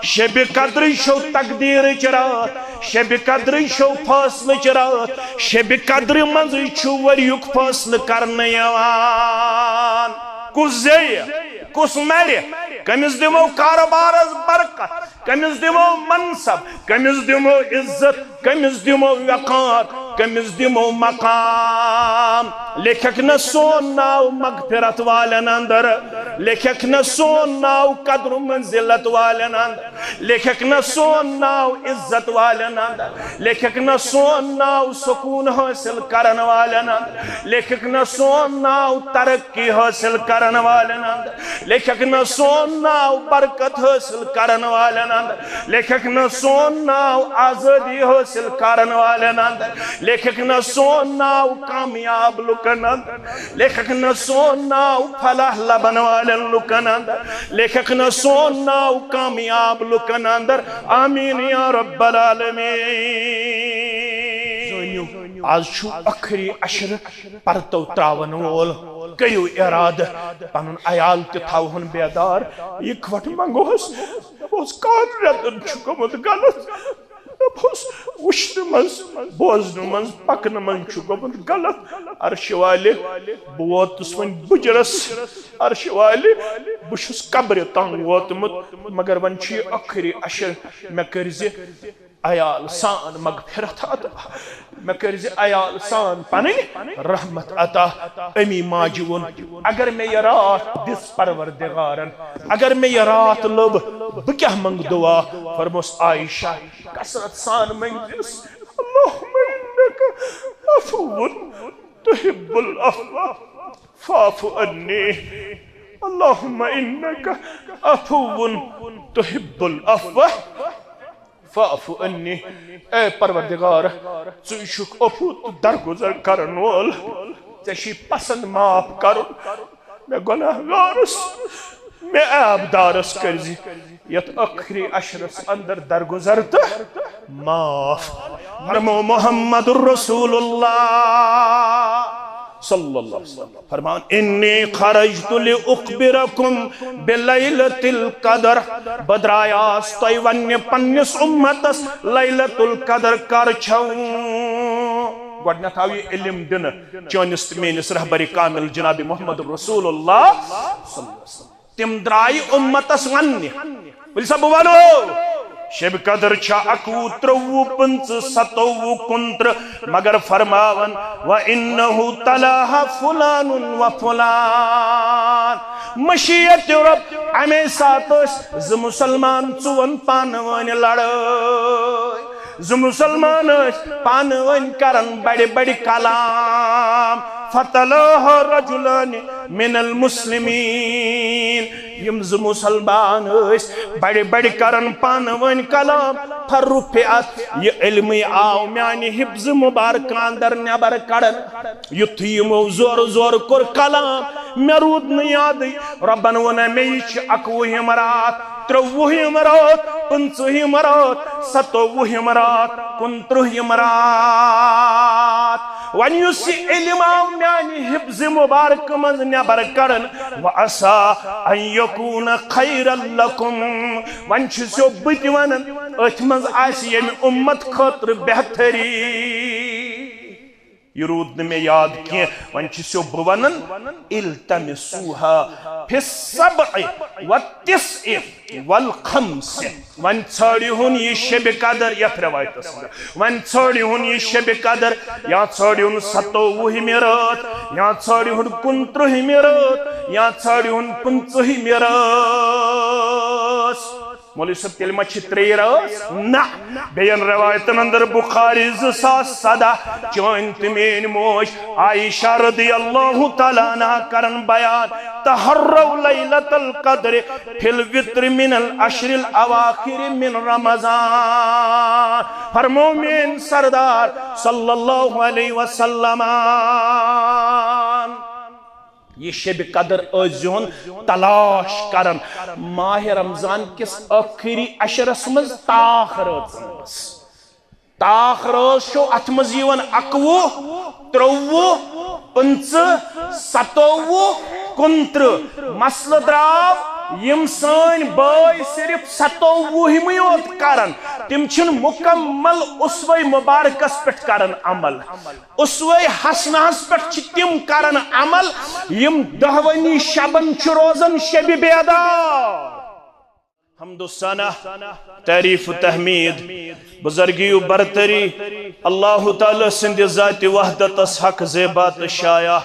شب قدر شو تقدیر چرات شب قدر شو فاصل چرات شب قدر منزی چھو وریک فاصل کرنے یوان کس زی کس مری کمس دمو کاربارس برکت کمس دمو منصب کمس دمو عزت کمس دمو وقار کمس دمو مقام لکھک نہ سون ناو مغفرت والن اندر لکھک نہ سون ناو قدر منزلت والن اندر لکھک نہ سون ناو عزت والن اندر لکھک نہ سون ناو سکون حاصل کرن والن اندر لکھک نہ سون ناو ترقی حاصل کرن والن اندر لکھک نہ سون ناو برکت حاصل کرن والن اندر لکھک نہ سون ناو آزادی حاصل کرن والن اندر لکھک نہ سون ناو کامیاب لکن اندر لکھک نہ سون ناو فلاح لبن والن لکن اندر لکھک نہ سون ناو کامیاب لکن اندر آمین یا رب العالمین آج چھو اکھری عشر پرتو تراون وول کیو اراد پانن عیال تی تھاوہن بیدار اکوٹ منگو ہس بوز کار ریتن چھکو مد غلط بوز وشن منز بوزن منز پکن منز چھکو مد غلط عرش والے بوتس ون بجرس عرش والے بشس قبر تان ووتمت مگر ون چھ اکھری عشر میں کرزی عیال سان مغفرت عطا میں کرزی عیال سان پانی رحمت عطا امی ماجون اگر میں یہ رات دس پروردگارن اگر میں یہ رات لب بکیہ منگ دعا فرموس عائشہ کسرت سان منگ دس اللہم انکا عفو تحب العفو فاعف عنی اللہم انکا عفو تحب العفو فاعف عنی اے پروردگار چوشک افوت درگزر کرن وول چشی پسند معاف کرن میں گناہ گارس میں عیبدارس کرزی یت اخری عشرس اندر درگزرت معاف فرمو محمد الرسول اللہ صلی اللہ علیہ وسلم فرمان انی خرجت لأخبرکم بلیلت القدر بدرایاس تیوانی پنیس امتس لیلت القدر کرچھوں گوڑنیت آوی علم دن چونست مینس رہبری کامل جناب محمد رسول اللہ صلی اللہ علیہ وسلم تم درائی امتس ونی بلی سب ونو شب قدر چھا اکو ترو پنچ ستو کنتر مگر فرماون وَإِنَّهُ تَلَاهَ فُلَانٌ وَفُلَان مشیت رب ہمیں ساتھ ز مسلمان چون پانوان لڑائی ز مسلمان پانوان کرن بڑی بڑی کلام فَتَلَاهَ رَجُلَانِ مِنَ الْمُسْلِمِينَ یم ز مسلمان بڑی بڑی کرن پانوان کلام فرفعت یہ علمی آو میانی حفظ مبارکان در نیبر کرن یتیمو زور زور کر کلام مرود نیادی ربن ونہ میچ اکوہی مرات تروہی مرات پنچوہی مرات ستوہی مرات کنتروہی مرات ون یسی علم آو میانی حفظ مبارک مز نیبر کرن وعسا ان یکون خیر لکم ون چھسو بیتی ونن اتمز آسی یعنی امت خطر بہتری یہ رود میں یاد کیا ون چھسو بونن التمسوها فی السبع والتسع والخمس ون چھوڑی ہون یہ شب قدر یا روایت اسمہ ون چھوڑی ہون یہ شب قدر یا چھوڑی ہون ستوہی میرات یا چھوڑی ہون کنتروہی میرات یا چھوڑی ہون پنچوہی میرات مولی صاحب تیل مچھی تری راس نا بین روایتن اندر بخاری زساس صدا چونت مین موش عائشہ رضی اللہ تعالیٰ عنہ کرن بیان تحرو لیلت القدر فی الوتر من العشر الاواخر من رمضان فرمو من سردار صلی اللہ علیہ وسلم یہ شب قدر ازیون تلاش کرن ماہ رمضان کس اخری عشرس مز تاخرات شو اتمزیون اکوو تروو پنچ ستوو کنتر مسل دراو یم سان بائی صرف 27 یوت کرن تم چھن مکمل اسوے مبارکس پٹ کرن عمل اسوے حسنہس پٹ چھ تم کرن عمل یم دہونی شبن چھ روزن شب بیدار حمد و ثنا تعریف و تحمید بزرگی و برتری اللہ تعالی سند ذات وحدت حق زیبات شایع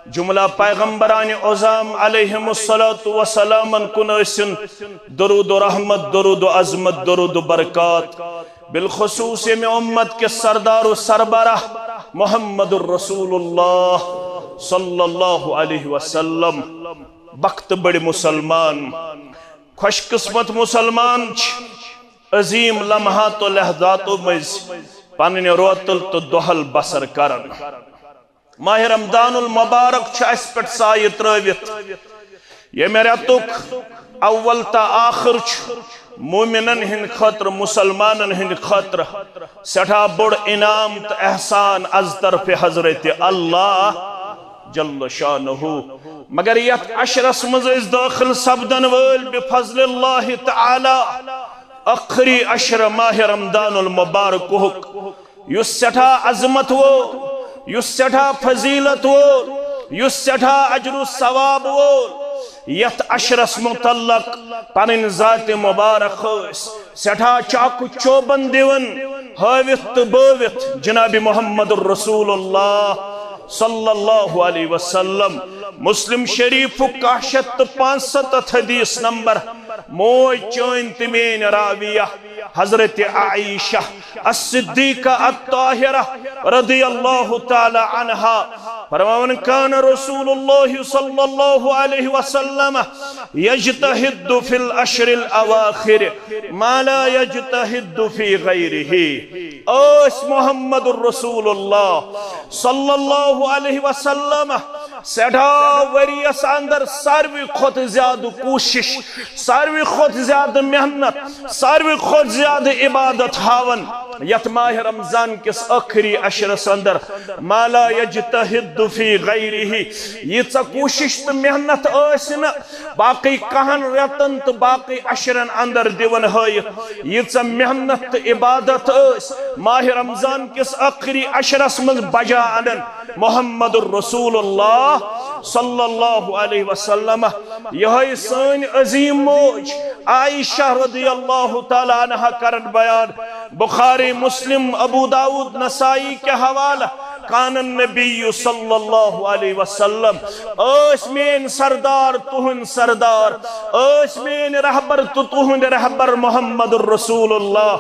جملہ پیغمبران عظام علیہم الصلاة والسلام کنسن درود و رحمت درود و عظمت درود و برکات بالخصوص میں امت کے سردار و سربراہ محمد الرسول اللہ صلی اللہ علیہ وسلم وقت بڑے مسلمان خوش قسمت مسلمان عظیم لمحات و لحظات و مز پانین روتل تو دوحل بسر کرن ماہ رمضان المبارک اس پٹ سائی ترویت یہ میرے تک اول تا آخر مومنن ہن خطر مسلمانن ہن خطر سٹھا بڑ انعام تا احسان از طرف حضرت اللہ جل شانہ مگر یت عشرس مز داخل سبدن ول بفضل اللہ تعالی اخری عشر ماہ رمضان المبارک یس سٹھا عظمت وہ یس سٹھا فضیلت وہ یس سٹھا اجر و ثواب وہ یت عشرس متعلق پنن ذات مبارک سٹھا چاکو چوبن دیون ہاوت بوت جناب محمد الرسول اللہ صلی اللہ علیہ وسلم مسلم شریف 65 حدیث نمبر موج چون تمین راویہ حضرت عائشہ الصدیقہ الطاہرہ رضی اللہ تعالی عنہا فرمان کان رسول اللہ صلی اللہ علیہ وسلم یجتہد فی العشر الاواخر ما لا یجتہد فی غیرہ اس محمد الرسول اللہ صلی اللہ علیہ وسلم سیڑھا وریس اندر ساروی خود زیادہ کوشش ساروی خود زیادہ محنت ساروی خود زیادہ عبادت ہاون یت ماہ رمضان کس اخری عشرس اندر ما لا یجتہد فی غیرہ یہ چا کوشش تو محنت آسنا باقی کہن رتن تو باقی عشرن اندر دیون ہائیت یہ چا محنت تو عبادت آس ماہ رمضان کس اخری عشرس من بجا انن محمد الرسول اللہ صلی اللہ علیہ وسلم یہ سن عظیم موج عائشہ رضی اللہ تعالی عنہ کرن بیان بخاری مسلم ابو داود نسائی کے حوالہ کان النبی صلی اللہ علیہ وسلم اس مین سردار تہن سردار اس مین رہبر تہن رہبر محمد الرسول اللہ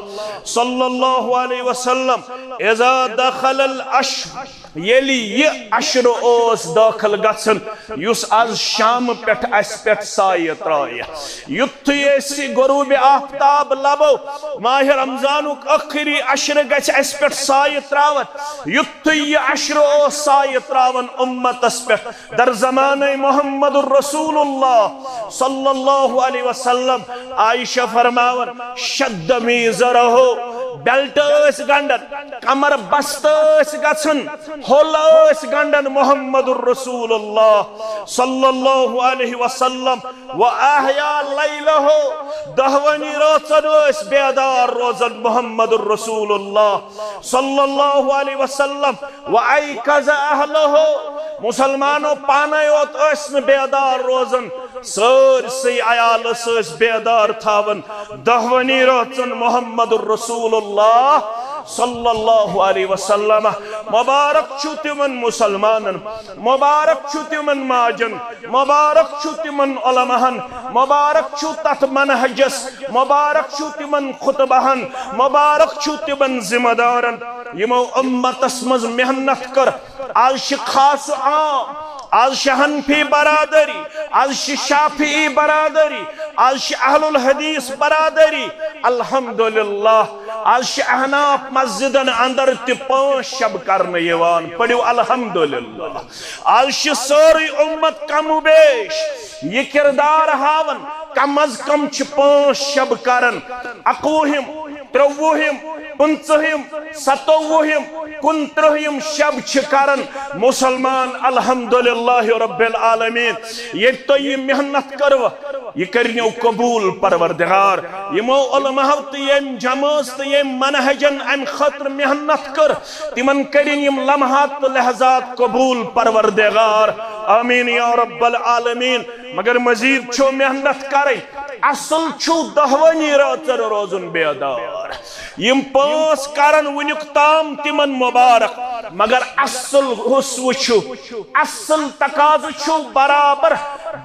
صلی اللہ علیہ وسلم اذا دخل العشر یلی یہ عشر اوس داخل گسن یس از شام پیٹھ اس پیٹھ سایہ ترائیہ یتھی ایسی غروب آفتاب لبو ماہ رمضانک اخری عشر گچ اس پیٹھ سایہ تراوت یتھی یہ عشر اوس سایہ تراون امت اس پیٹھ در زمان محمد الرسول اللہ صلی اللہ علیہ وسلم عائشہ فرماون شد میزرہو بیلٹ اس گنڈن کمر بست اس گچن ہول اس گنڈن محمد الرسول اللہ صلی اللہ علیہ وسلم و احیا لیلہ دہونی روزن اس بیدار روزن محمد الرسول اللہ صلی اللہ علیہ وسلم و ایقظ اہلہ مسلمانوں پانے ہوت اسن بیدار روزن سر سی عیال سس بیدار تھاون دہونی روزن محمد الرسول اللہ صلی اللہ علیہ وسلم مبارک چھوٹی من مسلمانن مبارک چھوٹی من ماجن مبارک چھوٹی من علمہن مبارک چھوٹت منہجس مبارک چھوٹی من خطبہن مبارک چھوٹی من ذمہ دارن یمو امت اسمز محنت کر آج خاص عام آج حنفی برادری آج شافعی برادری آج اہل الحدیث برادری الحمدللہ آج احناف مسجدن اندر تی 5 شب کرنے یوان پڑھو الحمدللہ آج سوری امت کم و بیش یہ کردار ہاون کم از کم 5 شب کرن اقوہم تروہم 50ہم 57ہم 59ہم شب کرن مسلمان الحمدللہ رب العالمین یہ تو یہ محنت کرو یہ کرنیو قبول پروردگار یمو علماء یم جماعت تو یم منہجن ام خطر محنت کر تمن کرن یم لمحات تو لحظات قبول پروردگار آمین یا رب العالمین مگر مزید چھو محنت کریں اصل چھو دہوانی راتر روزن بیدار یم پانس کرن ونیک تام تمن مبارک مگر اصل حسو چھو اصل تقاض چھو برابر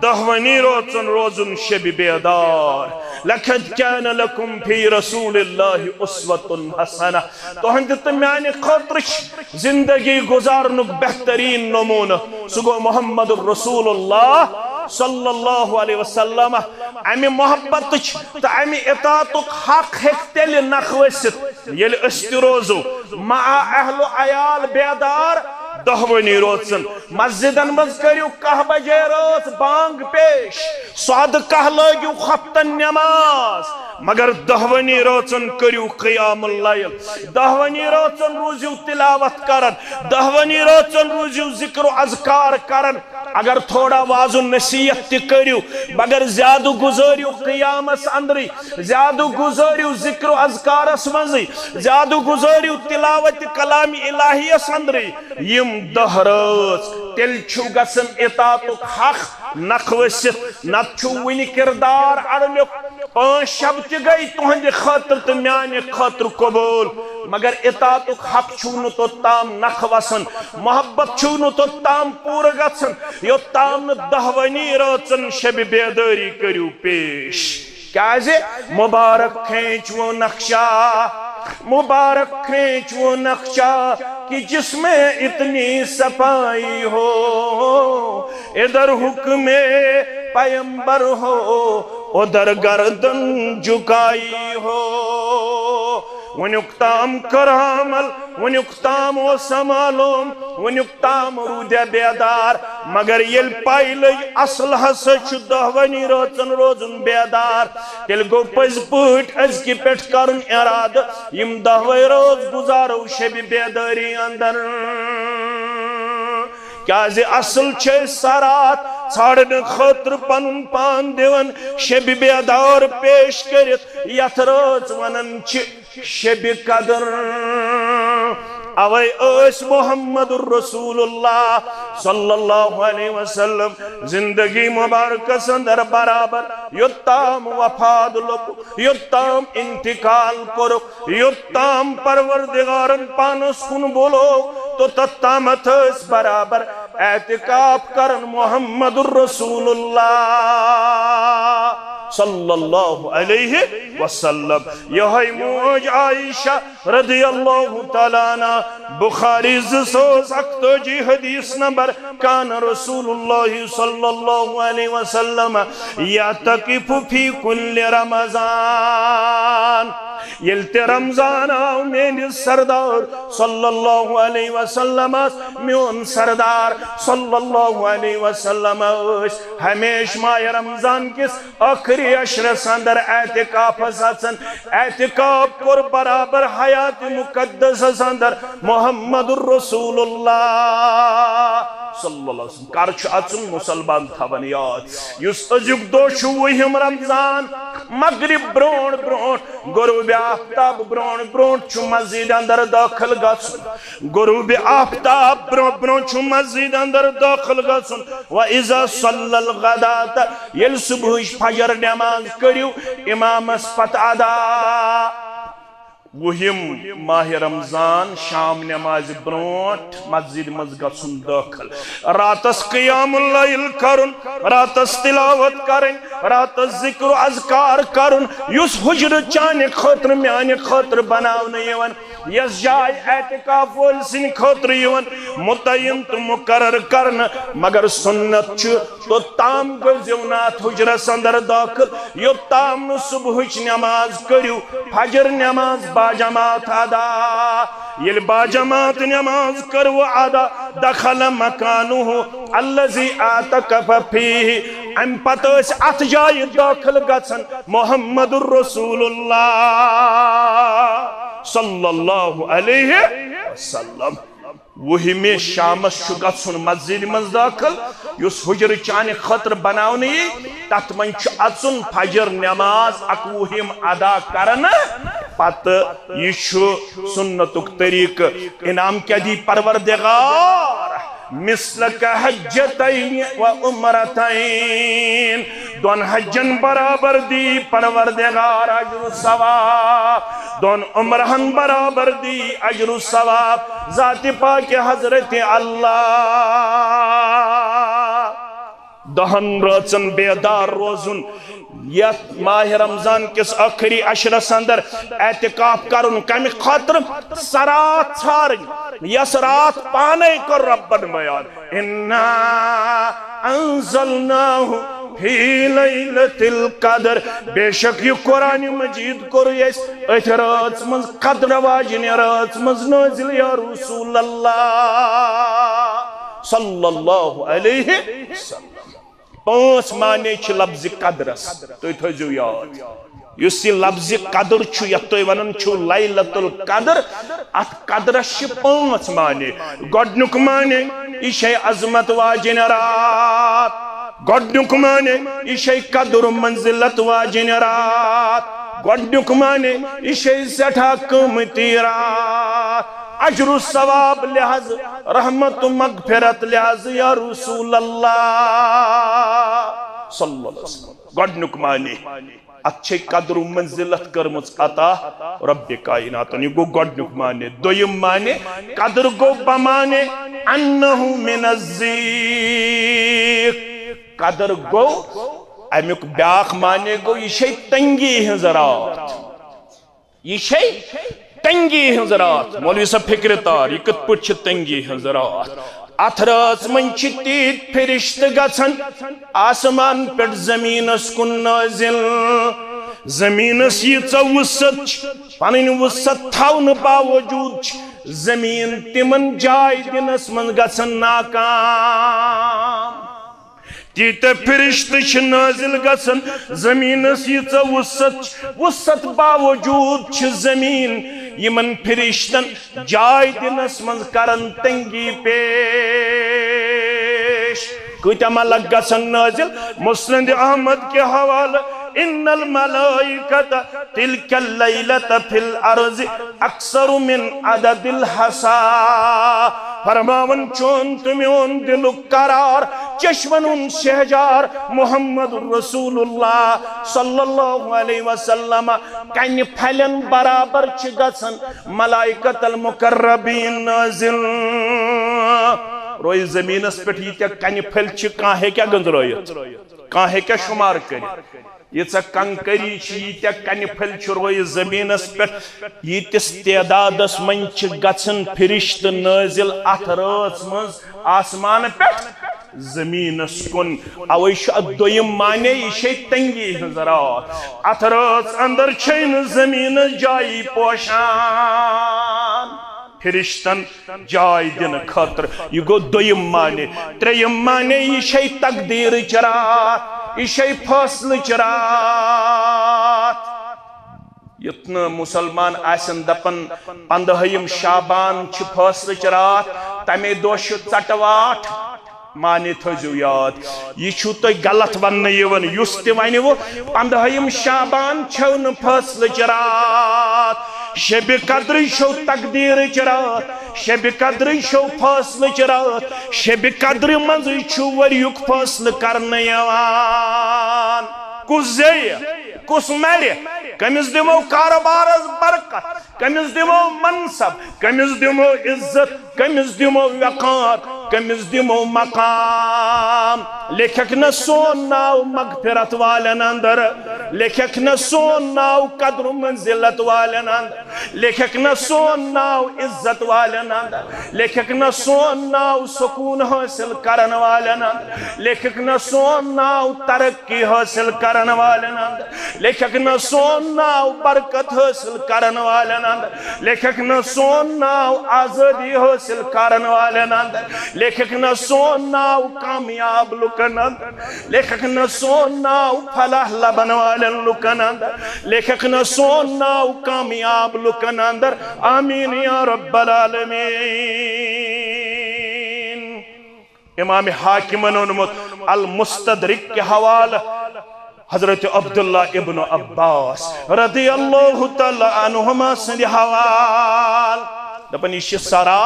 دہوانی روزن شب بیدار لقد كان لكم في رسول الله اسوة حسنة تو ہندت میانی خاطرش زندگی گزارنک بہترین نمونہ سگو محمد الرسول اللہ صلی اللہ علیہ وسلم امی محبت تا امی اطاعتک حق ہیک تیل نخوست یل استروزو مع اہل و عیال بیدار دہوانی روزن مسجدن مز کریو 10 بجے روز بانگ پیش سواد 10 لگیو خفتن نماز مگر دہوانی روزن کریو قیام اللیل دہوانی روزن روزیو تلاوت کرن دہوانی روزن روزیو ذکر و اذکار کرن اگر تھوڑا واضح نصیحت کریو مگر زیادہ گزاریو قیامس اندری زیادہ گزاریو ذکر و اذکارس منزی زیادہ گزاریو تلاوت کلام الہیس اندری یم دہرز تیل چھو گسن اطاعتک حق نخوست نتچو ونی کردار اڑمیک 5 شب تی گئی تہند خاطر تو میانی خاطر قبول مگر اطاعتک حق چھو تو تام نخوسن محبت چھو تو تام پور گسن یو تام دہوانی روزن شب بیداری کریو پیش کیازے مبارک کھینچ وہ نقشہ مبارک کھینچ وہ نقشہ کہ جس میں اتنی صفائی ہو ادھر حکم پیمبر ہو ادھر گردن جھکائی ہو ونیکتام کرامل ونیکتام و سمالوم ونیکتام رودے بیدار مگر یل پائل اصل حسچ دہوانی روزن بیدار تیل گو پز پوٹ از کی پیٹ کرن اراد یم دہوی روز گزارو شب بیداری اندر کیازے اصل چھے سارات ژھانڈن خاطر پنن پان دیون شب بیدار پیش کرت یت روز ونن چھ شب قدر اوے اس محمد الرسول اللہ صلی اللہ علیہ وسلم زندگی مبارک سندر برابر یتام وفاد لب یتام انتقال کرو یتام پروردگارن پانس کن بولو تو تتامت اس برابر اعتکاف کرن محمد الرسول اللہ صلی اللہ علیہ وسلم یہ موج عائشہ رضی اللہ تعالیٰ عنہ بخاری زسوز اکتوجی حدیث نمبر کان رسول اللہ صلی اللہ علیہ وسلم یعتقف فی کل رمضان یلتے رمضان آو میری سردار صلی اللہ علیہ وسلم میون سردار صلی اللہ علیہ وسلم ہمیش ماہ رمضان کس آخری عشر سندر اعتکاف ساتسن اعتکاف کر برابر حیات مقدس سندر محمد الرسول اللہ صلی اللہ علیہ وسلم کارچ اچن مسلمان تھاون یاد یس ازیک دو شوہم رمضان مغرب برون غروب آفتاب برون چھو مسجد اندر داخل گژھن غروب آفتاب برون چھو مسجد اندر داخل گژھن و اذا صلی الغداۃ یل صبح فجر نماز کریو امامس پت ادا وہم ماہ رمضان شام نماز برونٹ مسجد مز گژھن داخل راتس قیام اللیل کرن راتس تلاوت کرن راتس ذکر و اذکار کرن یس حجر چانہ خاطر میانہ خاطر بناونہ یوان یس جائے اعتکاف وول سن خاطر یوان متعین تو مقرر کرن مگر سنت چھ تو تام گزیونات حجرس اندر داخل یو تام صبحچ نماز کریو فجر نماز باجماعت ادا یل باجماعت نماز کرو ادا دخل مکانہ الذی اعتکف فیہ ام پتس ات جائے داخل گژھن محمد الرسول اللہ صلی اللہ علیہ وسلم وہی میں شامس گھن مسجد من داخل اس حجر چانہ خطر بناونی تت من اچن فجر نماز 21 ادا کرن پتہ یہ سنتک طریق انعام کیا دی پروردگار مثل حجتین و عمرتین دون حجن برابر دی پروردگار اجر و ثواب دون عمرہن برابر دی اجر و ثواب ذات پاک حضرت اللہ دہن رچن بیدار روزن یت ماہ رمضان کس آخری عشرس اندر اعتکاف کرن کمی خاطر سرات ژھارن یس رات پانے کر ربن بیان انا انزلناہ فی لیلۃ القدر بے شک یہ قرآن مجید کور یس اتھ رات من قدر واجن رات من نازل یا رسول اللہ صلی اللہ علیہ وسلم 5 معنی چھ لفظ قدرس تو تھو یاد اس لفظ قدر چھ یت تو ونن چھ لیلۃ القدر ات قدرس چھ 5 معنی گڈنک معنی یہ عظمت واجن رات گڈنک معنی یہ قدر منزلت واجن رات گڈنک معنی یہ سٹھا قیمتی رات اجر و ثواب لحاظ رحمت و مغفرت لحاظ یا رسول اللہ صلی اللہ علیہ وسلم گڈنک معنی اچھے قدر و منزلت کرمز عطا رب کائنات یہ گو گڈنک معنی دویم معنی قدر گو بمعنی انہو من الزیق قدر گو امیک بیاخ معنی گو یہ تنگی ہزرات یہ تنگی ہزرات مولوی صاحب فکر تار یہ کت پچھ تنگی ہزرات اتھراس من چتیت پھرشت گھن آسمان پٹ زمینس کن نازل زمینس یہ وسط پنن وسط تھون باوجود زمین تمن جائے دنس من گھن ناکام تیت پھرشت چھ نازل گھن زمینس یہ وسط باوجود چھ زمین یمن پھرشتن جائے دنس من کرن تنگی پیش کتا ملک گھن نازل مسند احمد کے حوالہ ان الملائکت تلک اللیلت فی الارض اکثر من عدد الحسا فرماون چون تمیون دل قرار چشمن شہجار محمد رسول اللہ صلی اللہ علیہ وسلم کن پھلن برابر چھ گھن ملائکت المقربین نازل روئی زمینس پٹ یہ کن پھل چھ کان ہے کیا گنزرائیت کان ہے کیا شمار کری یہ کنکری یہ کن پھل روئی زمینس پہ یہ تعدادس من گھن پھرشت نازل ات رات مز آسمان پہ زمینس کن اوے دویم معنی یہ تنگی ہز رات ات رات اندر چھن زمینس جائی پوشان پھرشتن جائے دن خطر یہ گو دویم معنی تریم معنی یہ تقدیر چرات یہ فصل چرات یتنا مسلمان آسن دپن 15 شعبان چھ فصل چرات تمے دوش ٹواٹ معنی تھو یاد یہ چھو تو غلط ون یس تہ وہ 15 شعبان چھو ن فصل چرات شب قدر شو تقدیر چرات شب قدر شو فصل چرات شب قدر مز چھو وریک فصل کرنے یوان کس زی کس مر کمس دمو کاروبارس برکت کمس دمو منصب کمس دمو عزت کمس دمو وقار کمس دمو مقام لکھک نا سون ناو مغفرت والن اندر لکھک نا سون ناو قدر منزلت والن اندر لکھک نا سون ناو عزت والن اندر لکھک نا سون ناو سکون حاصل کرن والن اندر لکھک نا سون ناو ترقی حاصل کرن والن اندر لکھک نا سون ناو برکت حاصل کرن والن اندر لکھک نا سون ناو آزادی حاصل کرن والن اندر لکھک نا سون ناو کامیاب لکن اندر لکھک نا سون ناو فلاح لبن والن لکن اندر لکھک نا سون ناو کامیاب لکن اندر آمین یا رب العالمین امام حاکمن اونمت المستدرک کے حوالہ حضرت عبداللہ ابن عباس رضی اللہ تعالی عنہما سندھ حوال دپن یہ سرا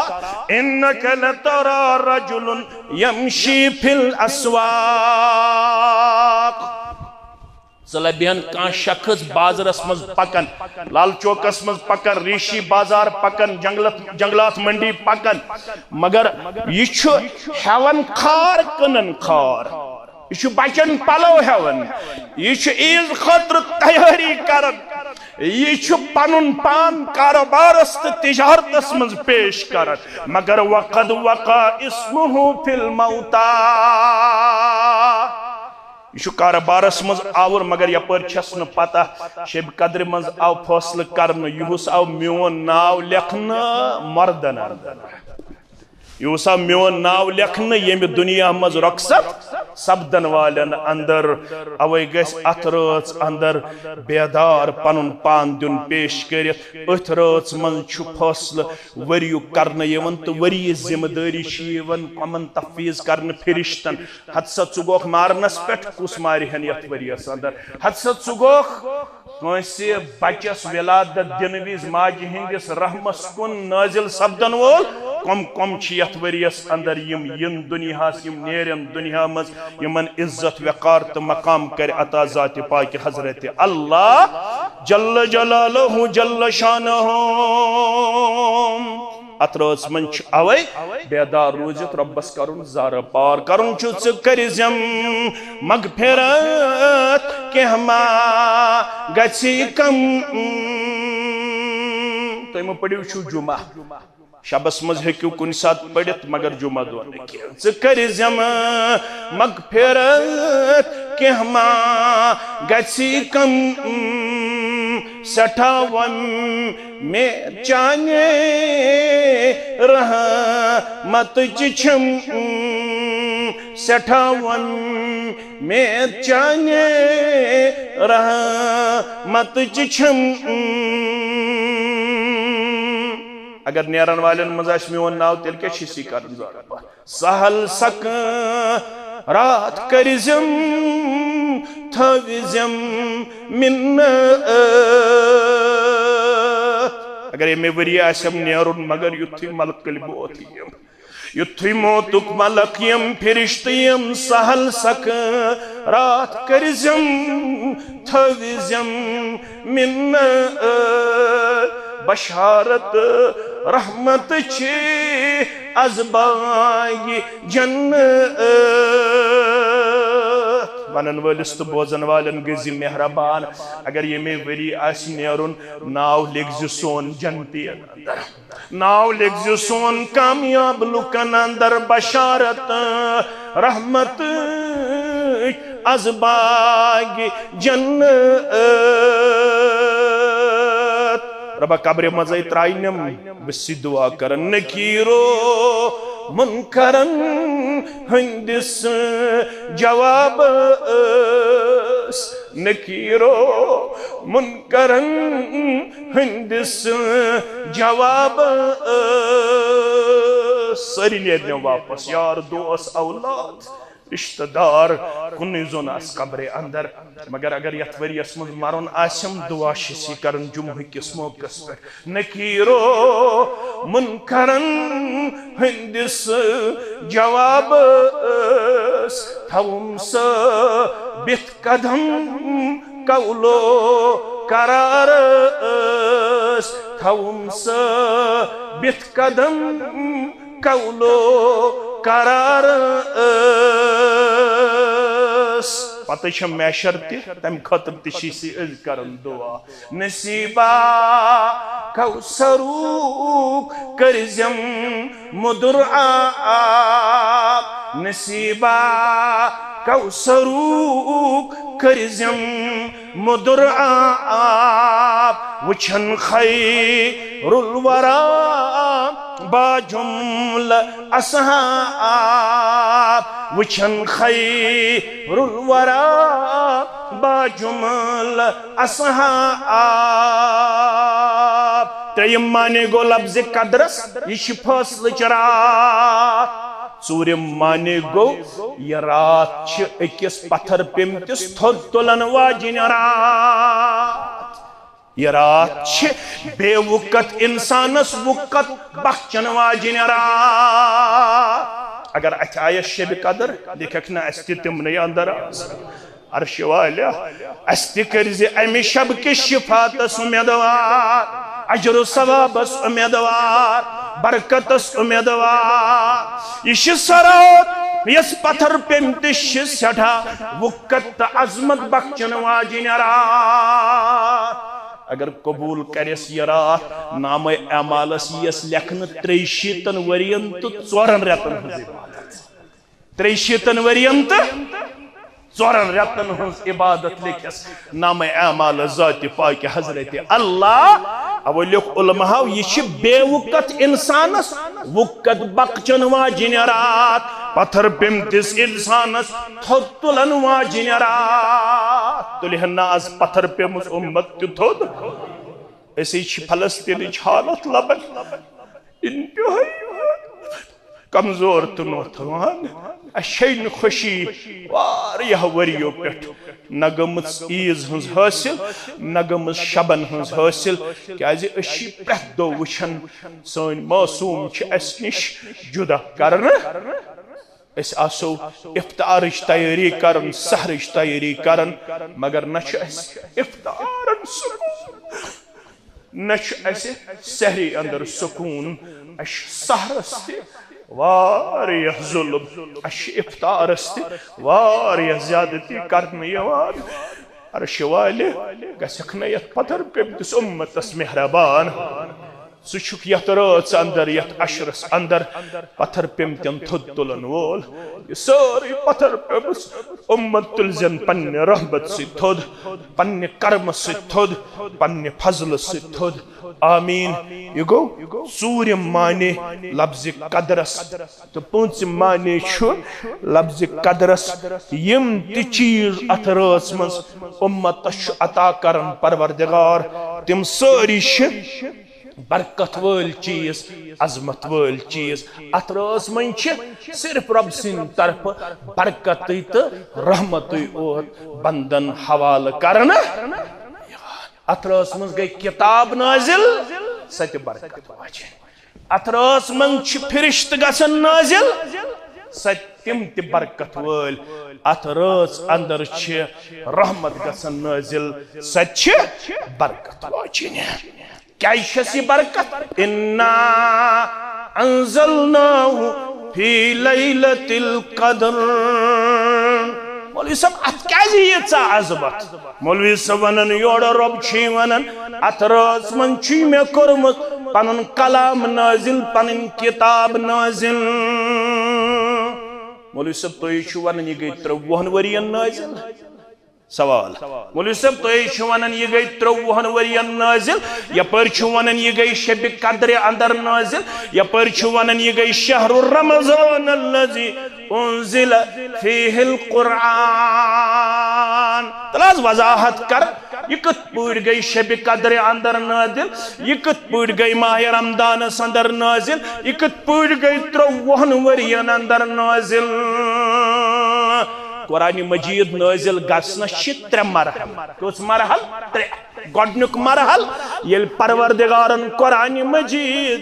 انک لترا رجل یمشی فی الاسواق زلبین کان شخص بازرس مز پکن لال چوکس مز پکن ریشی بازار پکن جنگلات منڈی پکن مگر یہ چھو ہیون خار کنن خار یہ چھو بچن پلو ہیون یہ چھو عیز خطر تیاری کرن یہ چھو پنن پان کاروبارس تجارتس مز پیش کرن مگر وقد وقع اسمہ فی الموتا یہ کاربارس مز آور مگر یپر چھس نہ پتہ شب قدر مز آو فاصل کرن یہس آو میون ناو لکھن مردن یہس آو میون ناو لکھن یم دنیا مز رخصت سبدن والن اندر اوے گس ات رٲژ اندر بیدار پنن پان دن پیش کرت ات رٲژ مز چھ فاصل وریو کرن یون تو وری ذمہ داری چھ یون کمن تفویض کرن فرشتن حدثہ ژگوکھ مارنس پٹھ کس مارہن یت وریس اندر حدثہ ژگوکھ کٲنٛسہِ بچس ولادت دن وز ماجہ ہندس رحمس کن نازل سپدن وول کم کم چھ یت وریس اندر یم ین دنیاس یم نیرن دنیا مز یمن عزت وقار تو مقام کر عطا ذات پاک حضرت اللہ جل جلالہ جل شانہ اترس من اوے بیدار روزت ربس کرن زار پار کرن کرزم مغفرت کہ ما گچھی کم تو میں پڑھیو چھو جمعہ شبس مز ہیکیو کن ساتھ پڑھت مگر جمعہ دو نکی کرزم مغفرت کہ ما گچھی کم سٹھاون میں چانے رحمت چھم سٹھاون میں چانے رحمت چھم اگر نیرن والن مزاش میون ناو تیل کے شیسی کرن زارا سہل سک رات کرزم تھوزم منت اگر یہ میں وری آسم نیرن مگر یتھی ملک قلبوت یم یتھی موتک ملک یم فرشتیم سہل سک رات کرزم تھوزم منت بشارت رحمت چھ ازبائی جنت ونن ولس تو بوزن والن گزی مہربان اگر یہ میں وری آس نیرن ناو لگز سون جنتی اندر ناو لگز سون کامیاب لکن اندر بشارت رحمت ازبائی جنت ربا قبر مزائی ترائنم بسی دعا کرن نکیرو منکرن ہندس جواب نکیرو منکرن ہندس جواب سری نیدنے واپس یار دوست اولاد رشتہ دار کنی زون اس قبر اندر مگر اگر یت وری اسمد مرن آسم دعا شسی کرن جمعہ کس موقعس پر نکیرو منکرن ہندس جواب تھوم سا بیت قدم قولو قرار تھوم سا بیت قدم قولو قرار پتہ چھ میشر تی تم خطر تشی سی از کرن دعا نصیبہ کوثروک کرزم مدر آب نصیبہ کوثروک کرزم مدر آب وچھن خیر الورا با جمل اصحاب وچھن خیر الورا با جمل اصحاب تریم معنی گو لفظ قدرس یہ فاصل چرات ژوٗرِم معنی گوٚو یہِ رات چھِ أکِس پتھر پیمتِس تھوٚد تُلن واجیٚنۍ رات یہِ رات چھِ بے وقت اِنسانس وقت بخچن واجیٚنۍ رات اگر اتھ آیس شب قدر لیکھکھ نا اسہِ تہِ تِمنٕے اندر عرش والیہ اسہِ تہِ کٔرزِ امہِ شب کِس شفاتس اُمیدوار اجر و ثوابس اُمیدوار برکتس اُمیدوار یہ چھِ سۄ رات یس پتھر پیمتِس چھِ سٮ۪ٹھاہ وقت تہٕ عظمت بخچن واجیٚنۍ رات اگر قبول کرس یہ رات نامہ اعمالس یس لیکھنہٕ 63 ورین تہٕ 4 رٮ۪تن ہٕنٛز عبادت 63 ورین تہٕ 4 رٮ۪تن ہٕنٛز عبادت لیکھس نامہ اعمال ذات پاک حضرت اللہ اوہ لیکھ علماء یہ چھِ بے وقت انسانس وقت بخچن واجیٚنۍ رات پتھر پیمتِس انسانس تھوٚد تُلن واجیٚنۍ رات تُلہن نا آز پتھر پیمٕژ اُمت تہِ تھوٚد أسے چھِ فلسطینٕچ حالت لبن انتہائی کمزور تہٕ نوتھوان اسہِ چھے نہٕ خوشی واریاہ ؤرِیو پٮ۪ٹھ نہ گٔمٕژ عیٖز ہٕنٛز حٲصِل نہ گٔمٕژ شبن ہٕنٛز حٲصِل کیٛازِ أسۍ چھِ پرٛٮ۪تھ دۄہ وٕچھان سٲنۍ معصوٗم چھِ اَسہِ نِش جُدا کرنہٕ أسۍ آسو اِفطارٕچ تیٲری کران سحرٕچ تیٲری کران مگر نہ چھُ اَسہِ اِفطارن سکوٗن نہ چھُ اَسہِ سحری اندر سکوٗن اَسہِ چھُ سحرس تہِ واریاہ ظلم اَسہِ چھِ اِفطارس تہِ واریاہ زیادتی کرنہٕ یِوان عرش والہِ گژھکھ نہ یتھ پتھر پیمتِس اُمتس مہربان سُہ چھُکھ یتھ رٲژ اندر یتھ عشرس اندر پتھر پیمتٮ۪ن تھوٚد تُلن وول یہِ سٲرٕے پتھر پیمٕژ اُمت تُلزن پننہِ رحمت سۭتۍ تھوٚد پننہِ کرمہٕ سۭتۍ تھوٚد پننہِ فضلہٕ سۭتۍ تھوٚد آمیٖن یہِ گوٚو ژوٗرِم معنی لفظِ قدرس تہٕ پوٗنٛژِم معنی چھُ لفظِ قدرس یِم تہِ چیٖز اتھ رٲژ منٛز اُمتس چھُ عطا کران پروردگار تِم سٲری چھِ برکت وٲلۍ چیٖز عظمت وٲلۍ چیٖز اتھ رٲژ منٛز چھِ صرف رۄب سٕنٛدِ طرفہٕ برکتٕے تہٕ رحمتٕے اوت بندن حوالہٕ کرنہٕ اتھ رٲژ منٛز گٔے کِتاب نٲزِل سۄ تہِ برکت واجیٚنۍ اتھ رٲژ منٛز چھِ فرشتہٕ گژھان نٲزِل سۄ تِم تہِ برکت وٲلۍ اتھ رٲژ اندر چھِ رحمت گژھان نٲزِل سۄ تہِ چھِ برکت واجیٚنۍ کیا چھس یہ برکت اِنَّا انزلناہُ فی لیلۃ القدر مولوی صاحب ات کیازِ ییٖژاہ عظمت مولوی صاحب ونان یورٕ رۄب چھُ ونان اتھ رٲژ منٛز چھُے مےٚ کوٚرمُت پنُن کلام نٲزِل پنٕنۍ کتاب نٲزِل مولوی صاحب تُہۍ چھِو ونان یہِ گٔے 30 ؤرین نٲزِل سوال مولوی صاحب تُہۍ چھِو ونان یہِ گٔے 30 ؤرین نٲزِل یپٲرۍ چھِو ونان یہِ گٔے شبِ قدرِ اندر نٲزِل یپٲرۍ چھِو ونان یہِ گٔے شہر رمضان الذی انزل فیہ القرآن تل حظ وضاحت کر یہ کتھ پٲٹھۍ گٔے شبِ قدرِ اندر نٲزِل یہ کتھ پٲٹھۍ گٔے ماہ رمضانس اندر نٲزِل یہ کتھ پٲٹھۍ گٔے 30 ؤرین اندر نٲزِل قرآن مجید نازل گژھنس چھِ 3 مرحل کٔژ مرحل 3 گۄڈنیُک مرحل ییٚلہِ پروردگارن قرآن مجید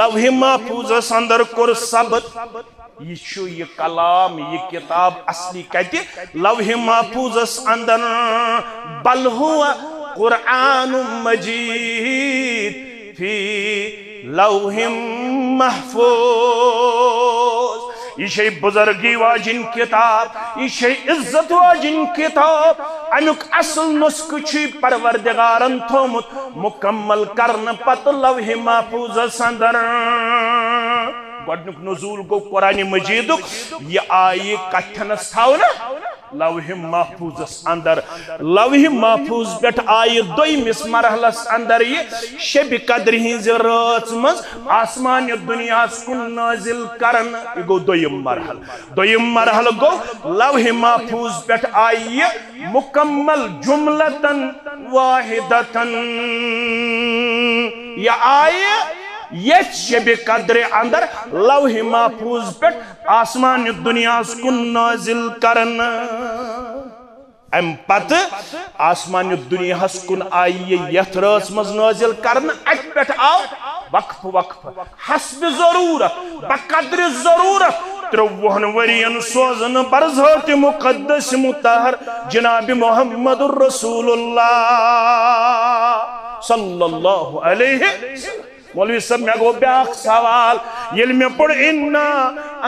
لوح محفوظس اندر کوٚر ثبت یہ چھُ یہ کلام یہ کتاب اصلی کتہِ لوح محفوظس اندر بل هو قرآن مجید فی لوح محفوظ یہ چھے بزرگی واجن کتاب یہ چھے عزت واجن کتاب امیک اصل نسخہ چھے پروردگارن تھومت مکمل کرن پت لوح محفوظ اندر گۄڈنیُک نزول گو قرآن مجیدک یہ آئی کتھنس تھاونا لوح محفوظ اندر لوح محفوظ پہ آئی دویمس مرحلس اندر یہ شب قدر ہنز رات مز آسمان دنیا کن نازل کرن یہ گو دویم مرحل گو لوح محفوظ پہ آئی مکمل جملتن واحدتن یہ آئی یت شب قدر اندر لوح محفوظ پہ آسمان دنیا کن نازل کرن ام پتہ آسمان دنیا کن آئی یت رات مز نازل کرن ات پہ آو وقف وقف حسب ضرورت بقدر ضرورت 53 ورین سوزن برذات مقدس مطہر جناب محمد الرسول اللہ صلی اللہ علیہ وسلم مولوی صاحب میں گو بیاق سوال یل میں پڑھ انا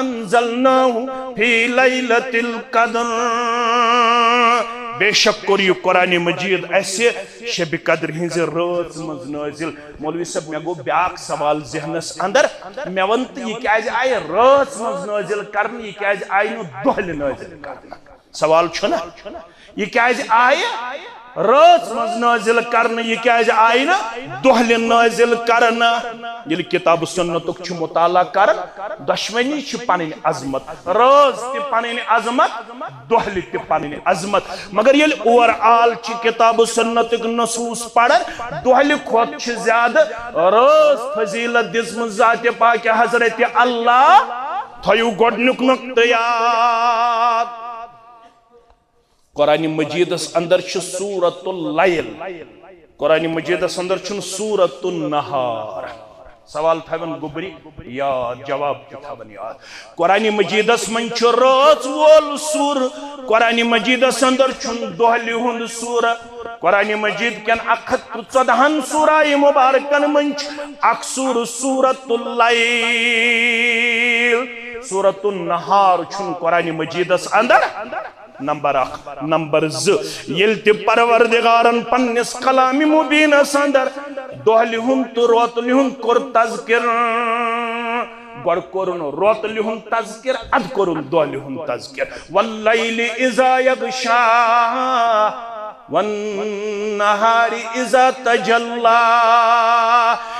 انزلناہو فی لیلت القدر بے شک کر یہ قرآن مجید ایسے شب قدر ہنز رات مز نازل مولوی صاحب میں گو بیاق سوال ذہنس اندر میں ونت یہ کیاز آئے رات مز نازل کرن یہ کیاز آئے نو دہل نازل کرن سوال چھنا یہ کیاز آئے رات مز نازل کرن یہ کیاز آئے نا دہل نازل کرن یہ کتاب سنتک چھ مطالعہ کرن دشمنی چھ پنن عظمت رات تہ پنن عظمت دہل تہ پنن عظمت مگر یل اور آل چھ کتاب سنتک نصوص پڑھن دہل کھوت چھ زیادہ رات فضیلت دزم ذات پاک حضرت اللہ تھیو گڈنک نقطہ یاد قرآن مجیدس اندر چھ سورۃ اللیل قرآن مجیدس اندر چھ سورۃ النہار سوال تھاون گبری یاد جواب تھاون یاد قرآن مجیدس من چھ رات وول سور قرآن مجیدس اندر چھ دہلی ہند سور قرآن مجید کن 114 سورہ مبارکن من اک سور سورۃ اللیل سورۃ النہار چھ قرآن مجیدس اندر نمبر 1 نمبر 2 یل تہ پروردگارن پنس کلام مبین اندر دہلی ہند تو روتلی ہند کور تذکر گوڑ کورن روتلی ہند تذکر اد کورن دہلی ہند تذکر واللیل اذا یغشا والنہار اذا تجلا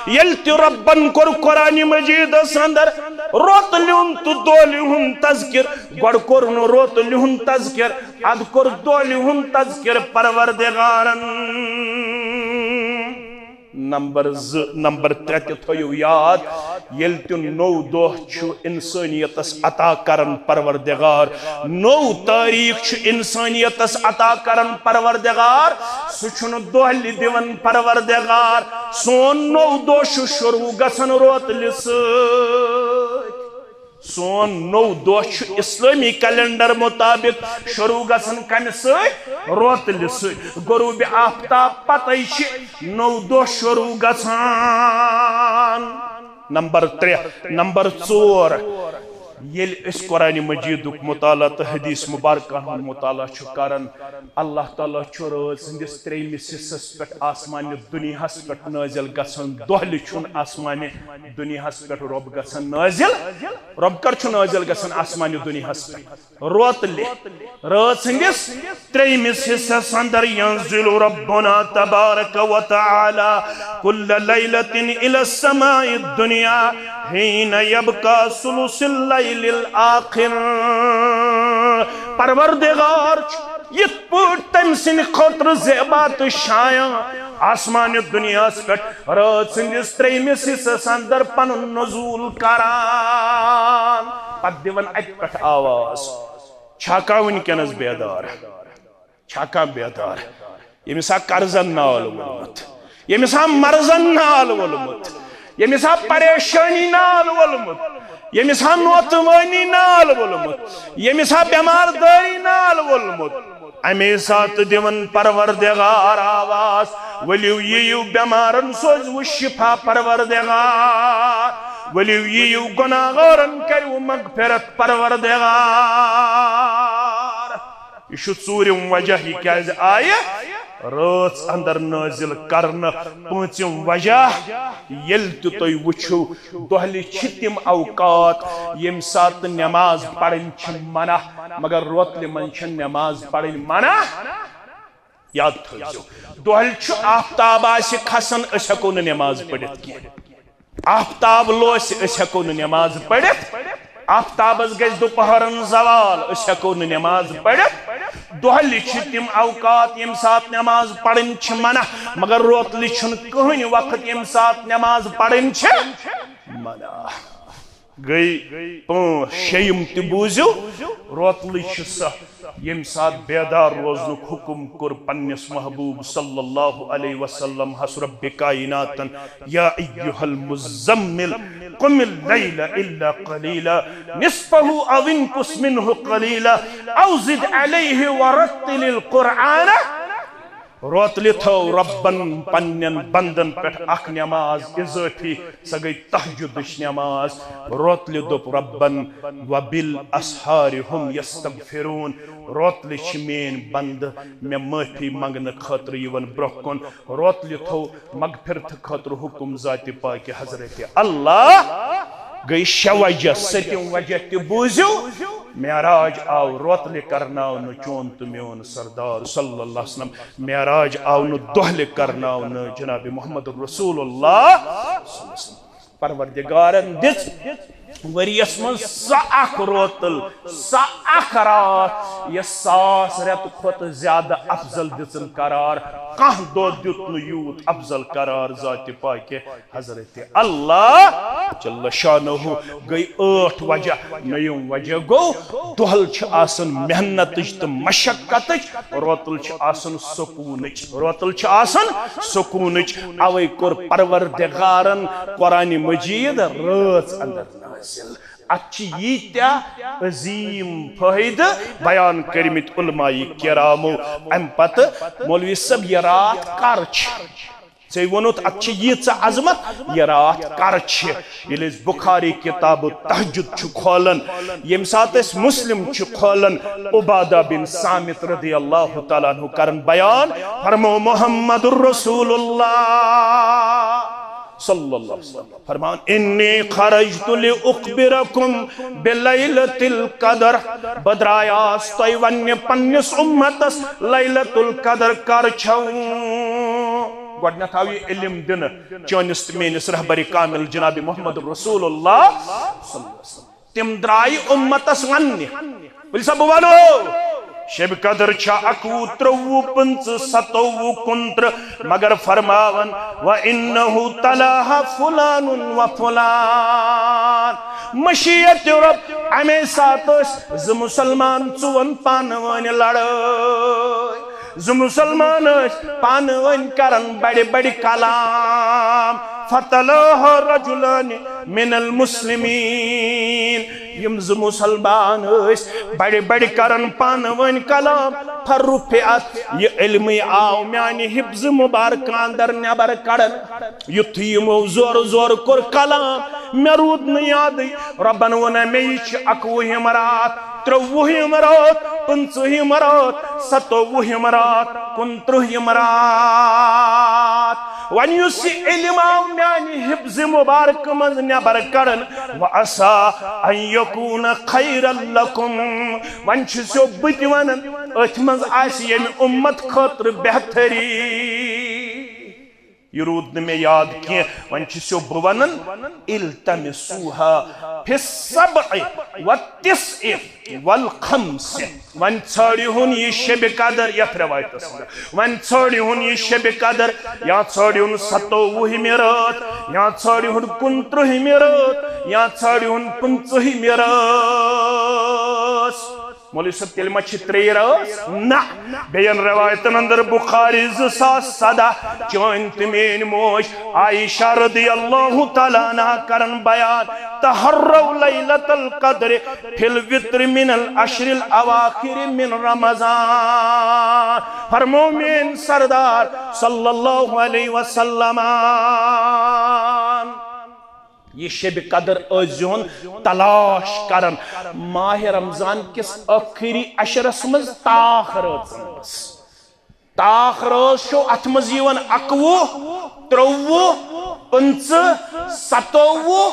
یل تہ ربن کور قرآن مجید اندر روتلی ہند تو دہلی ہند تذکر گوڑ کورن روتلی ہند تذکر اد کور دہلی ہند تذکر پروردگارن نمبر 3 تہ تھیو یاد یل تہ نو دہ چھ انسانیتس عطا کرن پروردگار نو تاریخ چھ انسانیتس عطا کرن پروردگار سہ چھن دہلی دیون پروردگار سون نو دہ چھ شروع گژھن روتلہ سۭتۍ سون نو دہ چھ اسلامی کیلنڈر مطابق شروع گژھن کمہ سۭتۍ روتلہ سۭتۍ غروب آفتاب پتہ چھ نو دہ شروع گژھان نمبر 3 نمبر 4 یل اس قرآن مجید مطالعہ تو حدیث مبارکہ مطالعہ کرن اللہ تعالیٰ رات سندس 3 حصس پہ آسمان دنیا پہ نازل گژھان دہل چھن آسمان دنیا پہ رب گژھان نازل رب کر چھ نازل گژھان آسمان دنیا پہ روتلہ رات سندس 3 حصس اندر ینزل ربنا تبارک و تعالی کل لیلۃ الی السماء الدنیا حین یبقى ثلث اللیل الآخر پروردگار یہ پوٹ تم سن خطر زیبات شایاں آسمان دنیا پہ رات سندس 3 حصس اندر پن نزول کران پت دون ات پہ آواز چھاکا ونکس بیدار چھاکا بیدار یمسا قرضن نال ولمت یمسا مرضن نال ولمت یمسا پریشانی نال ولمت یمسا نوتوانی نال ولمت یمسا بیمار داری نال ولمت امی سات دیون پروردگار آواز ولیو ییو بیمارن سوز و شفا پروردگار ولیو ییو گناہگارن کریو مغفرت پروردگار یہ شو ژوٗرِم وجہ یہ کیازِ آیہ رات اندر نازل کرنا 5م وجہ یل تُہۍ وٕچھِو دۄہلہِ چھِ تِم اوقات ییٚمہِ ساتہٕ نماز پڑھٕنۍ چھِ منع مگر روتلہِ منٛز چھِ نماز پڑھٕنۍ منع یاد تھٲیزیو دۄہلہِ چھُ آفتاب آسہِ کھسان أسۍ ہٮ۪کو نہٕ نماز پٔرِتھ کینٛہہ آفتاب لوسہِ أسۍ ہٮ۪کو نہٕ نماز پٔرِتھ آفتابس گژھِ دُپہرن زوال أسۍ ہٮ۪کو نہٕ نماز پٔرِتھ دۄہلہِ چھِ تِم اوقات ییٚمہِ ساتہٕ نماز پڑھٕنۍ چھِ منع مگر روتلہِ چھُنہٕ کٕہٕنۍ وقت ییٚمہِ ساتہٕ نماز پڑھٕنۍ چھِ منا گئی شیم تبوزیو روتلی سا یم سات بیدار روزنک حکم کر پنس محبوب صلی اللہ علیہ وسلم حس رب کائناتن یا ایہا المزمل قم اللیل الا قلیلا نصفہ او انقص منہ قلیلا او زد علیہ ورتل القرآن روتلی تھو ربن پنن بندن پہ اخ نماز اضافی سا گئی تہجدش نماز روتلی دوپ ربن وبالاسحار ہم یستغفرون روتلی چھ مین بند میں معافی منگن خاطر یون برہ کن روتلی تھو مغفرت خاطر حکم ذات پاک حضرت اللہ گئی شوجہ ستم وجہ تہ بوزیو معراج آو روتلے کرناو نو چون تو میون سردار صلی اللہ علیہ وسلم معراج آو نو دہلے کرناو نو جناب محمد رسول اللہ پروردگارن دس وریس من سا اخ روتل سا اخ رات یہ 100 رت کھت زیادہ افضل دسن قرار کان دو دیتن یوت افضل قرار ذات پاک حضرت اللہ جل شانہ گئی 8 وجہ نیم وجہ گو دہل چھ آسن محنتچ تو مشقتچ روتل چھ آسن سکونچ روتل چھ آسن سکونچ اوے کور پروردگارن قرآن مجید رات اندر نازل اچھی ییتیا عظیم فائد بیان کرمت علماء کرامو ام پت مولوی صاحب یہ رات کرچ ژے وونت اچھی ییژ عظمت یہ رات کرچ ییٚلہِ أسۍ بخاری کتاب تہجد چھ کھولن یم سات اس مسلم چھ کھولن عبادہ بن صامت رضی اللہ تعالیٰ عنہ کرن بیان فرمو محمد الرسول اللہ صلی اللہ علیہ وسلم فرمان انی خرجت لأخبرکم بلیلت القدر بدرایاس توی ونی پنیس امتس لیلت القدر کرچھون گوڑنیت آوی علم دن چونست مینس رہبری کامل جناب محمد رسول اللہ صلی اللہ علیہ وسلم تم درائی امتس ونی بلی سب بولو شب قدر چھا 21 23 25 27 29 مگر فرماون وَإِنَّهُ تَلَاهَا فُلَانٌ وَفُلَان مشیت رب ہمیں ساتھ ز مسلمان چون پانوان لڑائی ز مسلمان پانوان کرن بڑی بڑی کلام فَتَلَاهَا رَجُلَانِ مِنَ الْمُسْلِمِينَ یم ز مسلمان بڑی بڑی کرن پانوان کلام فرفعت یہ علمی آو میانی حفظ مبارکان در نبر کڑن یتھی یمو زور زور کر کلام میں رود نیادی ربن ونہ میچ 21 رات 23 رات 25 رات 27 رات 29 رات ون یسی علم آو میانی حفظ مبارک من نبر کڑن وعسا ان یکون خیر لکم ون چھسو بتی ونن اتمنز آسی یمی امت خطر بہتری یہ رود میں یاد کیا ون چھسو بونن التمسوها فی السبع والتسع والخمس ون چھاڑی ہون یہ شب قدر یہ روایت اسمد ون چھاڑی ہون یہ شب قدر یا چھاڑی ہون 27 رات یا چھاڑی ہون 29 رات یا چھاڑی ہون 25 رات مولی صاحب تیل مچھی 3 راس نا بین روایتن اندر بخاری 2007 چونت مین موش عائشہ رضی اللہ تعالیٰ عنہ کرن بیان تحروا لیلت القدر فی الوتر من العشر الاواخر من رمضان فرمو من سردار صلی اللہ علیہ وسلم یہ شب قدر ازیون تلاش کرن ماہ رمضان کس آخری عشرس مز تاخرت شو اتمز یون 21 23 25 27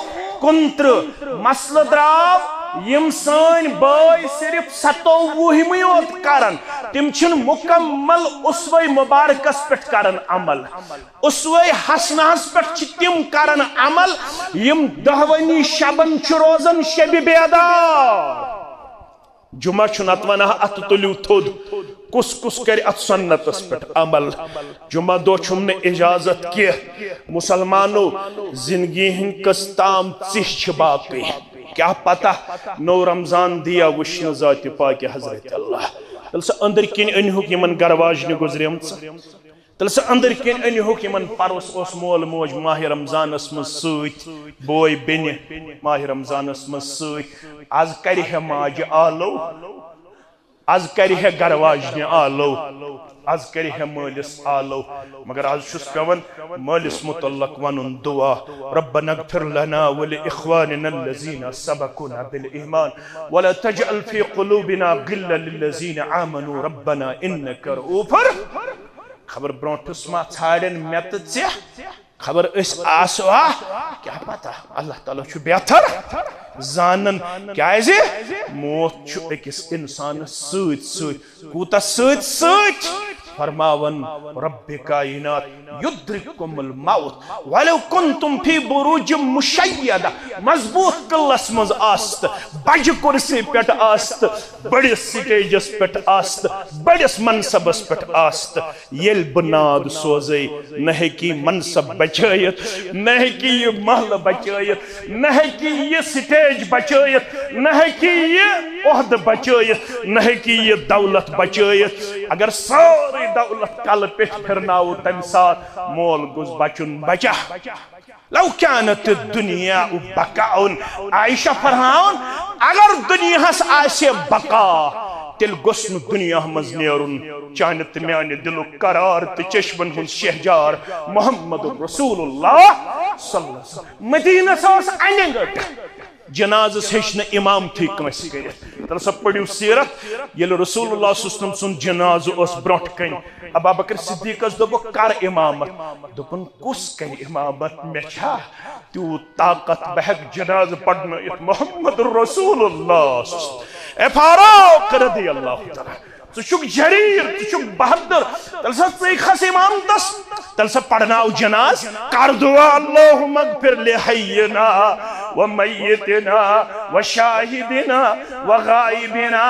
29 مسل دراو یم سان بائی صرف 27 یوت کرن تم چھن مکمل اسوے مبارکس پٹ کرن عمل اسوے حسنہس پٹ چھ تم کرن عمل یم دہونی شبن چھ روزن شب بیدار جمعہ چھن اتوانہ ات تلیو تھود کس کس کر ات سنتس پہ عمل جمعہ دو چھم نے اجازت کی مسلمانو زندگی ہن کس تام چھ باقی کیا پتہ نو رمضان دیا وشن ذات پاک حضرت اللہ تل سا اندر کن انہوک یمن گرواجن گزریم تل سا اندر کن انہوک یمن پروس اس مول موج ماہ رمضان اسم سوت بوئی بین ماہ رمضان اسم سوت آز کری ہے ماج آلو آز کری ہے گرواجن آلو آز کری ہے مالس آلو مگر آز شس کون مالس متعلق ونن دعا ربنا اغفر لنا ولإخواننا الذين سبقونا بالإيمان ولا تجعل في قلوبنا غلا للذين آمنوا ربنا إنك رؤوف خبر برونٹس ما ژھاڑن مت ژےٚ خبر اس آسوا کیا پتہ اللہ تعالیٰ چھُ بہتر زانن کیازِ موت چھُ أکِس انسانس سۭتۍ سۭتۍ کوٗتاہ سۭتۍ سۭتۍ فرماون رب کائنات یدرککم الموت ولو کنتم فی بروج مشیدہ مضبوط قلس مز آست بج کرسی پیٹ آست بڑس سٹیجس پیٹ آست بڑس منصبس پیٹ آست یل بناد سوزے نہ کی منصب بچائیت نہ کی یہ محل بچائیت نہ کی یہ سٹیج بچائیت نہ کی یہ عہد بچائیت نہ کی یہ دولت بچائیت اگر سارے دولت کل پیٹ پھرناو تم ساتھ مول گز بچن بچا لو كانت الدنيا بقاء عائشہ فرماون اگر دنیا ہس آسے بقا تیل گسن دنیا مز نیرن چانت میان دلو قرار تے چشمن ہن شہجار محمد رسول اللہ صلی اللہ علیہ وسلم مدینہ ساس انگٹ جناز ہیچن امام تھی کنس کرت تر سب پڑھیو سیرت یل رسول اللہ صلی اللہ علیہ وسلم سن جناز اس برونٹ کن ابا بکر صدیق اس دبو کر امامت دبن کس کر امامت میں چھا تو طاقت بہک جناز پڑھنا محمد رسول اللہ صلی اللہ علیہ وسلم اے فاروق رضی اللہ تعالی تو چک جریر تو چک بہدر تلسا خس امام تس تلسا پڑھناو جناز کر دعا اللہم اغفر لحینا ومیتنا وشاہدنا وغائبنا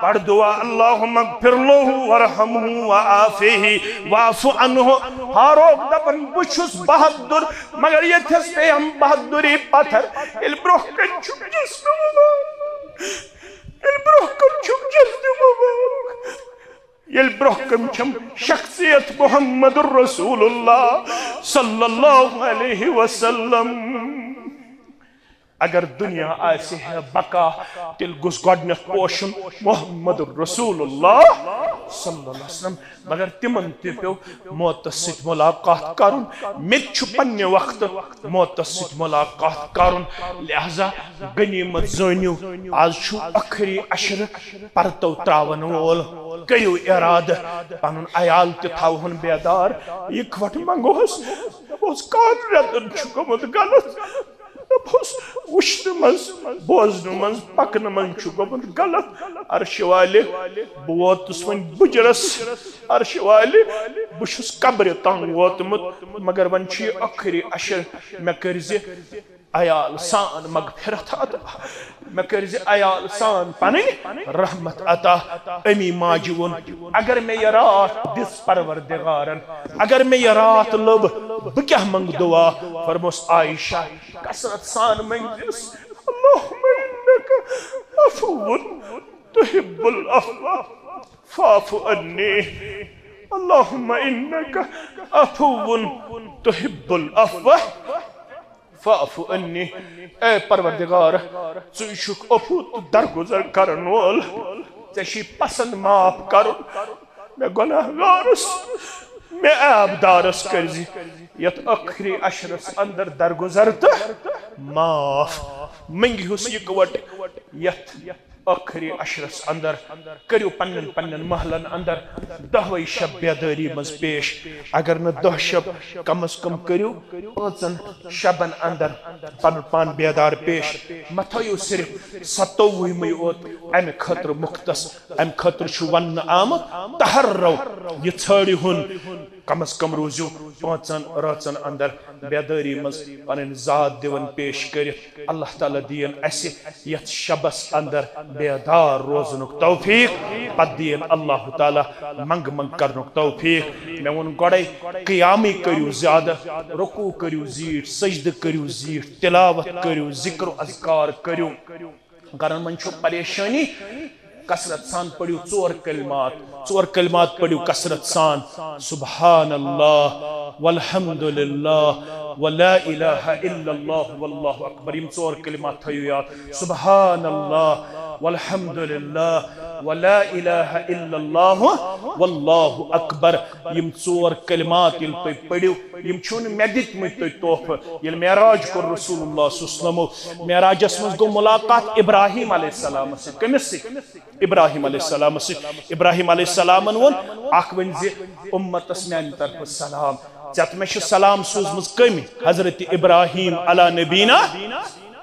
پڑھ دعا اللہم اغفر لہو ورحمہ وآفہ وعفو عنہ فاروق دپن بچھس بہدر مگر یہ تھس پہ ہم بہدری پتھر البروح کن چک جسم البروح کن چک جسم یل برحکم چھم شخصیت محمد الرسول اللہ صلی اللہ علیہ وسلم اگر دنیا آئیسے ہے بقا تل گس گوڑنیت پوشن محمد الرسول اللہ صلی اللہ علیہ وسلم مگر تمن تی پیو موت ست ملاقات کرن مت چھو پنی وقت موت ست ملاقات کرن لہذا غنیمت زونیو آج چھو اخری عشر پرتو تراون وول کریو اراد پنن عیال تی تھاوہن بیدار یہ کھوٹ منگوس اس کار ردن چھکمت غلط وشن مز بوزن مز پکن من گومت غلط عرش والے بوتس ون بجرس عرش والے بس قبر تان ووتمت مگر ون اخری عشر میں کرز عیال سان مغفرت عطا میں کرز عیال سان پنن رحمت عطا امی ماجون اگر میں یہ رات دس پروردگارن اگر میں یہ رات لب بکہ منگ دعا فرموس عائشہ کسرت سان منگ دس اللہم انکا عفو تحب العفو فاعف عنی اللہم انکا عفو تحب العفو فاعف عنی اے پروردگار ژٕ عفو درگزر کرن وول ژےٚ چھی پسند معاف کرن میں گناہ گارس میں عیبدارس کرزی یت اخری عشرس اندر درگزر تو معاف منگیوس یہ کوٹ یت اخری عشرس اندر کریو پنن پنن محلن اندر دہوئی شب بیداری مز پیش اگر نہ دہ شب کم از کم کریو پانچن شبن اندر پن پان بیدار پیش متھیو صرف 27 میں اوت ام خطر مختص ام خطر چھو ون آمد تحرو یہ ژھاڑی ہن کم از کم روزیو پانچن راتن اندر بیداری مز پنن ذات دیون پیش کرت اللہ تعالی دین اسہ یت شبس اندر بیدار روزنک توفیق پتہ دین اللہ تعالی منگ منگ کرنک توفیق میں ون گوڑے قیامی کریو زیادہ رکوع کریو زیٹ سجدہ کریو زیٹ تلاوت کریو ذکر و اذکار کریو کرن من چھو پریشانی کثرت سان پڑھیو ژور کلمات پڑھیو کثرت سان سبحان اللہ والحمدللہ ولا الہ الا اللہ واللہ اکبر یم ژور کلمات تھیو یاد سبحان اللہ والحمدللہ ولا الہ الا اللہ واللہ اکبر یم ژور کلمات یل تُہۍ پڑھیو یم چھون مے دِتمٕتۍ تُہۍ تحفہ یل معراج کوٚر رسول اللہ صلی اللہ علیہ وسلم معراجس منٛز گوٚو ملاقات ابراہیم علیہ السلام سۭتۍ کٔمِس سۭتۍ ابراہیم علیہ السلام سۭتۍ ابراہیم علیہ السلامن ووٚن اکھ ؤنۍ زِ اُمتس میانہِ طرفہٕ سلام ژےٚ مےٚ چھِ سلام سوٗزمٕژ کٔمۍ حضرت ابراہیم علی نبینا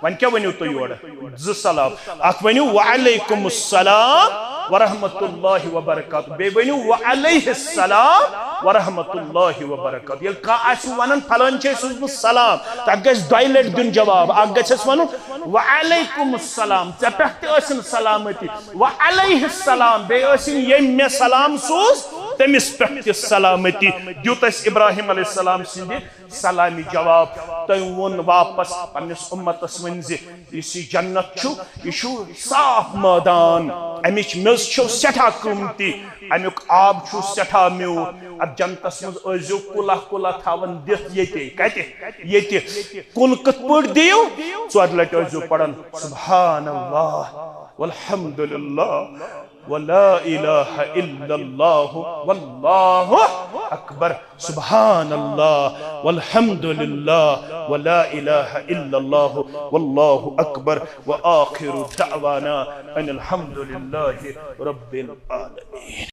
وۄنۍ کیٛاہ ؤنِو تُہۍ یورٕ زٕ سلام اکھ ؤنِو وعلیکم السلام ورحمۃ اللہ وبرکاتہ بیٚیہِ ؤنِو وعلیہ السلام ورحمۃ اللہ وبرکاتہ ییٚلہِ کانٛہہ آسہِ ونان پھلٲنۍ چھِ سوٗزمُت سلام تتھ گژھِ دۄیہِ لٹہِ دیُن جواب اکھ گژھٮ۪س ونُن وعلیکم السلام ژےٚ پٮ۪ٹھ تہِ ٲسِن سلامتی وعلیہ السلام بیٚیہِ ٲسِن ییٚمۍ مےٚ سلام سوٗز تٔمِس پٮ۪ٹھ تہِ سلامتی دیُت اَسہِ ابراہیم علیہ السلام سٕنٛدِ سلامی جواب تٔمۍ ووٚن واپس پننِس اُمتس ؤنۍ زِ یُس یہِ جنت چھُ یہِ چھُ صاف مٲدان امِچ میٚژ چھو سٮ۪ٹھاہ قۭمتی امیُک آب چھُ سٮ۪ٹھاہ میوٗٹھ اتھ جنتس منٛز ٲسۍزیو کُلا کُلا تھاوان دِتھ ییٚتے کتہِ ییٚتہِ کُل کِتھ پٲٹھۍ دِیِو ژورِ لٹہِ ٲسۍزیو پران سبحان اللہ والحمدللہ ولا الہ الا اللہ واللہ اکبر سبحان اللہ والحمدللہ ولا الہ الا اللہ واللہ اکبر وآخر دعوانا ان الحمد للہ رب العالمین.